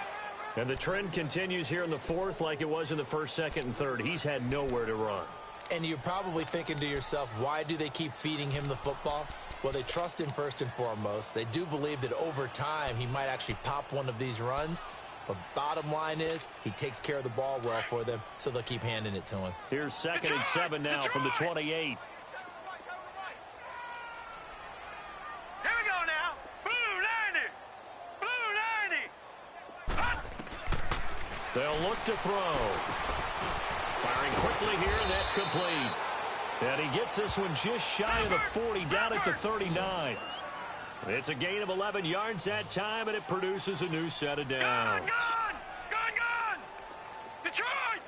And the trend continues here in the 4th like it was in the 1st, 2nd, and 3rd. He's had nowhere to run. And you're probably thinking to yourself, why do they keep feeding him the football? Well, they trust him first and foremost. They do believe that over time he might actually pop one of these runs. But bottom line is he takes care of the ball well for them, so they'll keep handing it to him. Here's 2nd and 7 now from the 28. Here we go now. Blue 90. Blue 90. They'll look to throw. Firing quickly here, and that's complete. And he gets this one just shy of the 40, down at the 39. It's a gain of 11 yards that time, and it produces a new set of downs. Gone! Detroit!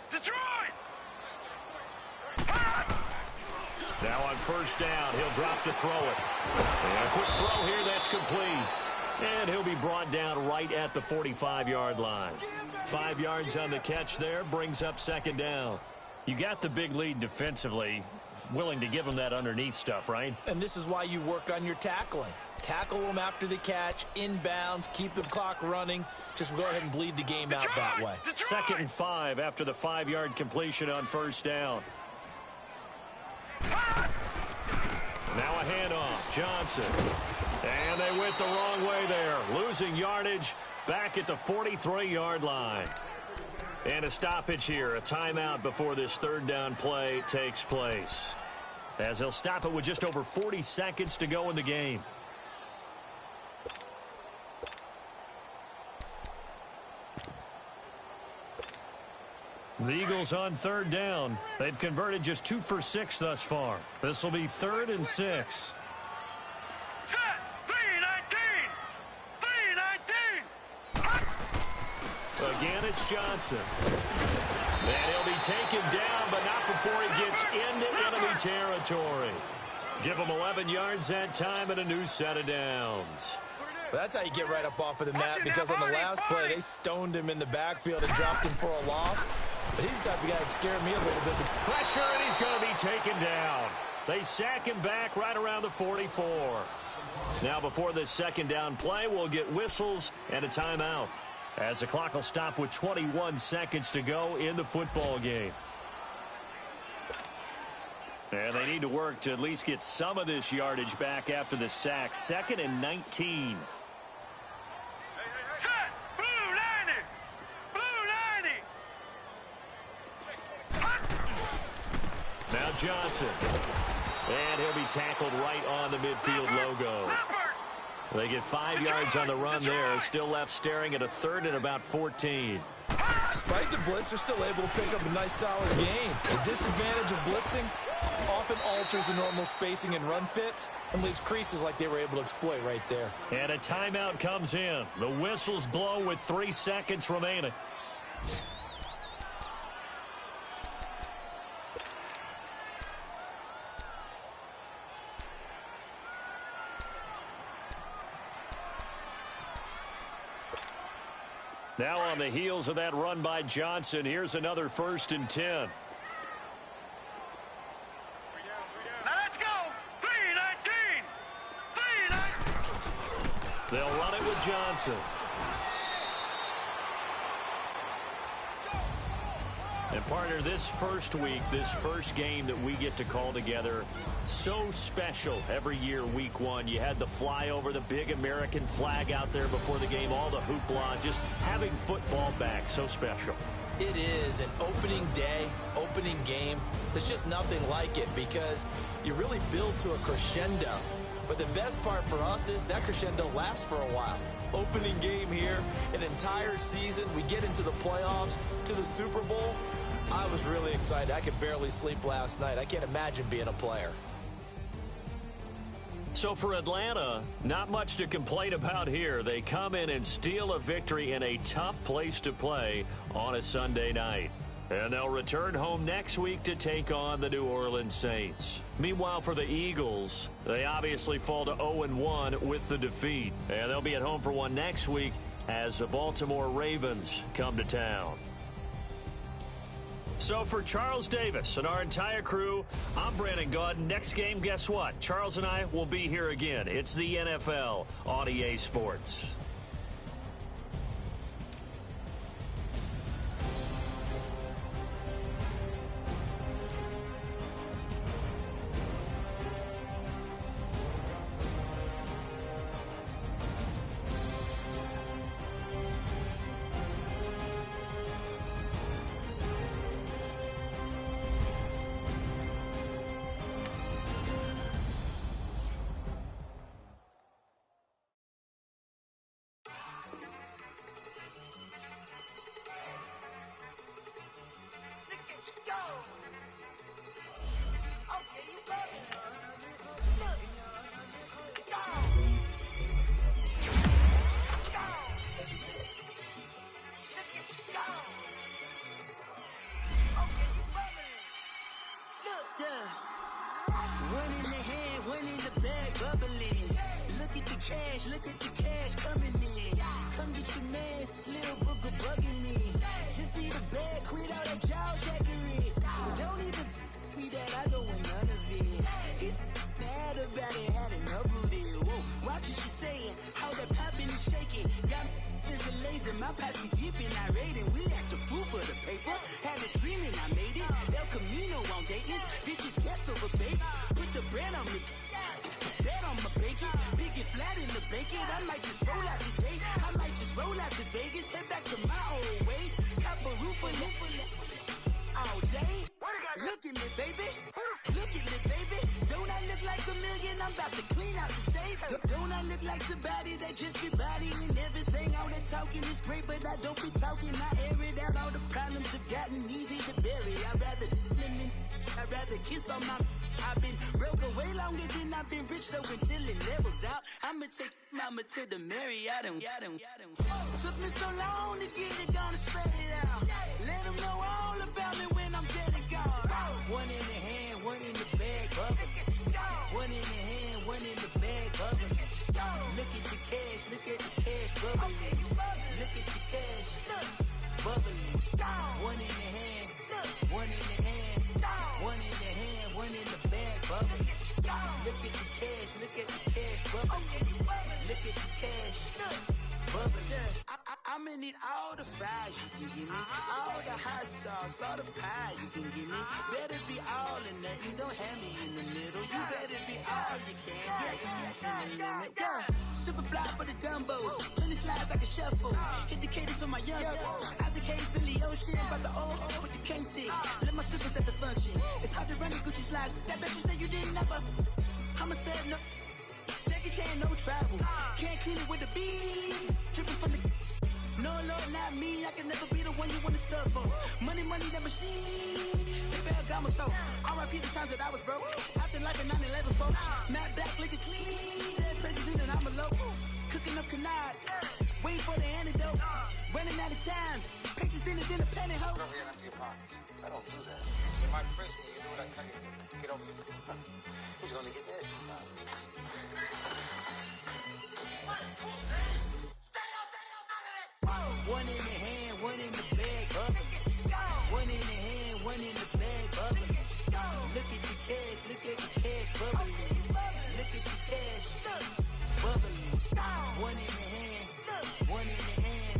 Now on 1st down, he'll drop to throw it. And a quick throw here, that's complete. And he'll be brought down right at the 45-yard line. 5 yards on the catch there, brings up 2nd down. You got the big lead defensively, willing to give them that underneath stuff, right? And this is why you work on your tackling. Tackle them after the catch, inbounds, keep the clock running. Just go ahead and bleed the game out that way. 2nd and 5 after the 5-yard completion on 1st down. Now a handoff, Johnson. And they went the wrong way there, losing yardage back at the 43-yard line. And a stoppage here, a timeout before this 3rd down play takes place. As they'll stop it with just over 40 seconds to go in the game. The Eagles on 3rd down. They've converted just 2 for 6 thus far. This will be 3rd and 6. Set. 3-19. Again, it's Johnson. And he'll be taken down, but not before he gets into enemy territory. Give him 11 yards that time and a new set of downs. Well, that's how you get right up off of the mat, because on the last play, they stoned him in the backfield and dropped him for a loss. But he's the type of guy that scared me a little bit. Pressure, and he's going to be taken down. They sack him back right around the 44. Now before this second down play, we'll get whistles and a timeout, as the clock will stop with 21 seconds to go in the football game. And they need to work to at least get some of this yardage back after the sack. 2nd and 19. Set! Blue 90! Blue 90! Now Johnson. And he'll be tackled right on the midfield logo. They get 5 yards on the run there. Still left staring at a 3rd and about 14. Despite the blitz, they're still able to pick up a nice solid gain. The disadvantage of blitzing often alters the normal spacing and run fits and leaves creases like they were able to exploit right there. And a timeout comes in. The whistles blow with 3 seconds remaining. Now on the heels of that run by Johnson, here's another 1st and 10. Now let's go! 3-19! 3-19! They'll run it with Johnson. And partner, this first week, this first game that we get to call together, so special every year, week 1. You had the flyover, the big American flag out there before the game, all the hoopla, just having football back, so special. It is an opening day, opening game. There's just nothing like it because you really build to a crescendo. But the best part for us is that crescendo lasts for a while. Opening game here, an entire season, we get into the playoffs, to the Super Bowl. I was really excited. I could barely sleep last night. I can't imagine being a player. So for Atlanta, not much to complain about here. They come in and steal a victory in a tough place to play on a Sunday night. And they'll return home next week to take on the New Orleans Saints. Meanwhile, for the Eagles, they obviously fall to 0-1 with the defeat. And they'll be at home for one next week as the Baltimore Ravens come to town. So for Charles Davis and our entire crew, I'm Brandon Gaudin. Next game, guess what? Charles and I will be here again. It's the NFL on EA Sports. Look at the cash coming in. Come get your man, Slim Booker bugging me. Just see the bag, quit all that jaw jackery. Don't even me that I don't want none of it. He's mad about it, had enough of it. Whoa, watch what you saying, how that poppin' and shaking. Got is a laser, my posse dipping, I raiding. We act a fool for the paper. Had a dream and I made it. El Camino on Dayton's, bitches guess over bait. Put the brand on me. Bet on my bacon, big and flat in the bacon. I might just roll out today. I might just roll out to Vegas, head back to my old ways. Cop a roof all day. Look at me, baby. Look at me, baby. Don't I look like $1 million? I'm about to clean out the safe. Don't I look like somebody that just be bodying everything? All that talking is great, but I don't be talking. I air it out. All the problems have gotten easy to bury. I'd rather kiss on my. I've been broke way longer than I've been rich, so until it levels out, I'ma take mama to the Marriott and took me so long to get it, gonna spread it out. Let them know all about me when I'm dead and gone. One in the hand, one in the bag, bubbling. One in the hand, one in the bag, bubbling. Look at the cash, bubbling. Look at the cash, bubbling. One in the hand, one in the hand, one in the hand, one in the bag, bubbling. Look at the cash, bubbling. Look at the cash, bubbling. I'ma need all the fries you can give me, all the hot sauce, all the pie you can give me. Better be all or nothing, don't have me in the middle. You better be all you can, in the limit. Super fly for the Dumbos, plenty slides I can shuffle. Hit the cadence on my young Isaac Hayes, Billy Ocean, about the old with the cane stick. Let my slippers at the function. It's hard to run the Gucci slides. That bet you say you didn't never. I'm a step no. Jackie Chan, no travel. Can't clean it with the beat. Dripping from the. No, not me. I can never be the one you want to stuff for. Money, that machine. They got my stuff. RIP the times that I was broke. Acting like a 9/11 folks. Matte back, looking clean. Dead presses in and I'm alone. Cooking up canard. Waiting for the antidote. Running out of time. Pictures thinner than a penny hoe. Don't get empty your pockets. I don't do that. In my prison, you do what I tell you. Get over here. Who's gonna get this? One in the hand, one in the bag, bubbling. One in the hand, one in the bag, bubbling. Look at the cash, bubbling. Look at the cash, bubbling. One in the hand, one in the hand,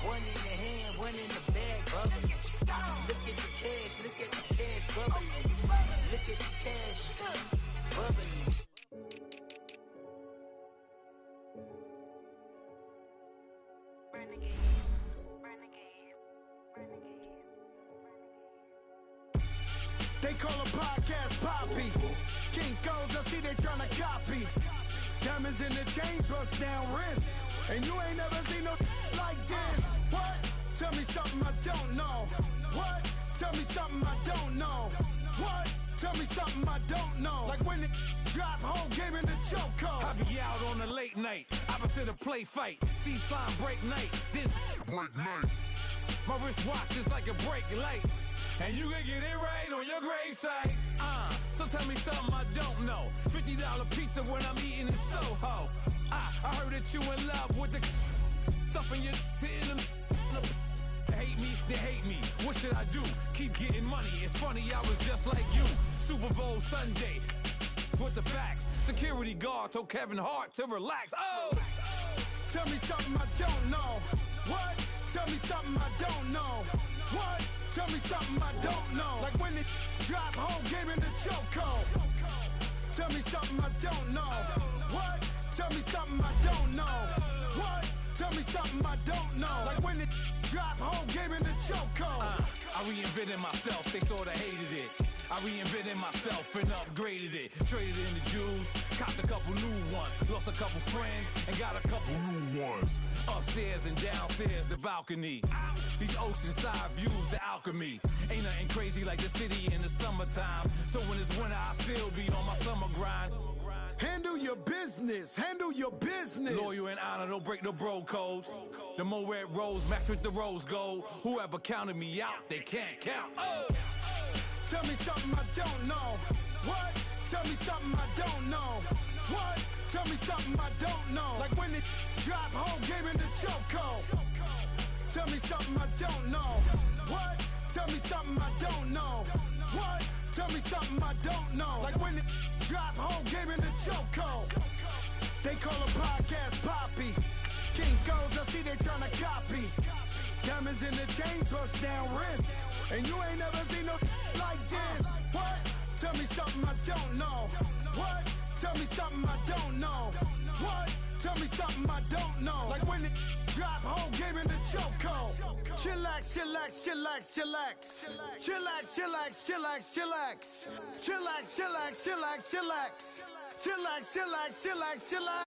one in the hand, one in the bag, bubbling. Look at the cash, bubbling. Look at the cash, bubbling. They call a podcast Poppy. King goes, I see they tryna copy. Diamonds in the chains, bust down wrists. And you ain't never seen no like this. What? Tell me something I don't know. What? Tell me something I don't know. What? Tell me something I don't know. Like when it drop home, game in the chokehold. I be out on a late night, opposite a play fight. See sign break night, this break night. My wristwatch is like a brake light. And you can get it right on your gravesite. So tell me something I don't know. $50 pizza when I'm eating in Soho. I heard that you in love with the stuff in your hate me, they hate me. What should I do? Keep getting money. It's funny, I was just like you. Super Bowl Sunday with the facts. Security guard told Kevin Hart to relax. Oh! Tell me something I don't know. What? Tell me something I don't know. What? Tell me something I don't know. Like when it drop home, game in the chokehold. Tell me something I don't know. What? Tell me something I don't know. What? Tell me something I don't know. Like when it drop home, game in the chokehold. I reinvented myself, they sorta hated it. I reinvented myself and upgraded it. Traded in the Jews, copped a couple new ones. Lost a couple friends and got a couple new ones. Upstairs and downstairs, the balcony. These oceanside views, the alchemy. Ain't nothing crazy like the city in the summertime. So when it's winter, I still be on my summer grind. Handle your business, handle your business. Loyal and honor, don't break the bro codes. The more red rose match with the rose gold. Whoever counted me out, they can't count. Oh! Tell me something I don't know. What? Tell me something I don't know. What? Tell me something I don't know. Like when it drop home, game in the chokehold. Tell me something I don't know. What? Tell me something I don't know. What? Tell me something I don't know. Like when it drop home, game in the chokehold. They call a podcast Poppy. King goes, I see they tryna copy. Diamonds in the chains, bust down wrists. And you ain't never seen no like this. What? Tell me something I don't know. What? Tell me something I don't know. What? Tell me something I don't know. Like when it drop home, game in the chokehold. Chillax, chillax, chillax, chillax. Chillax, chillax, chillax, chillax. Chillax, chillax, chillax, chillax. Chillax, chillax, chillax, chillax.